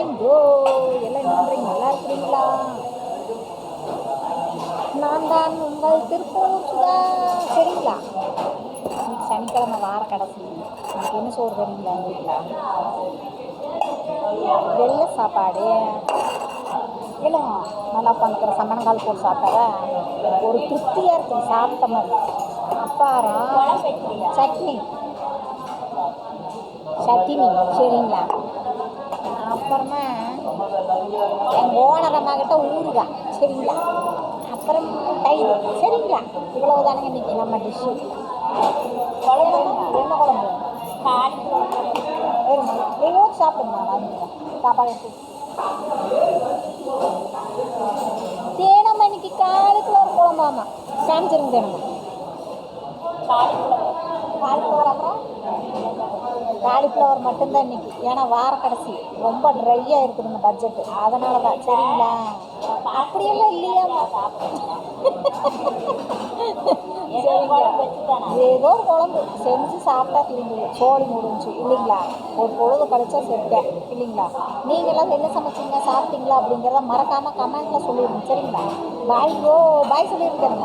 வாங்கோ. எல்லாம் என்ன பண்ணுறீங்க? நல்லா இருக்கிறீங்களா? நான் தான் உங்கள் திருப்பூர் சுதா. சரிங்களா? இன்னைக்கு சனிக்கிழமை வார கடைசி. இன்னைக்கு என்ன சோறு தரீங்களா எங்கள் வீட்டில்? வெள்ளை சாப்பாடு. இல்லை, நல்லா உட்காந்துக்கிற சம்மணங்கால் போட்டு சாப்பிட்டார ஒரு திருப்தியாக இருக்குது சாப்பிட்ட மாதிரி. அப்பாரம் சட்னி சட்னி. சரிங்களா? அப்புறமா எங்கள் ஓனர் அம்மா கிட்ட ஊறுகாய். சரிங்களா? அப்புறம் தயிர். சரிங்களா? இவ்வளவு தானங்க இன்னைக்கு நம்ம டிஷ்ஷு. குழம்பு என்ன குழம்பு? எவ்வளோ சாப்பிடுங்க வாங்கிக்கிறேன் சாப்பாடு எடுத்து. தேனம்மா இன்னைக்கு காலிஃப்ளவர் குழம்பாமா காமிச்சிருங்க. தேனம்மா காலிஃப்ளவர் அப்புறம் காலிஃப்ளவர் மட்டும்தான் இன்னைக்கு. ஏன்னா வார கடைசி ரொம்ப ட்ரையாக இருக்குதுங்க பட்ஜெட்டு, அதனால தான். சரிங்களா? அப்படியெல்லாம் இல்லையாம்மா. ஏதோ குழம்பு செஞ்சு சாப்பிட்டா தீர்ந்து சோழி முடிஞ்சு இல்லைங்களா? ஒரு பொழுது கழிச்சா செட்டேன் இல்லைங்களா? நீங்களாம் என்ன சமைச்சிங்க, சாப்பிட்டீங்களா அப்படிங்கிறத மறக்காமல் கமெண்ட்டில் சொல்லிடுங்க. சரிங்களா? பாய் சொல்லியிருக்கேன்.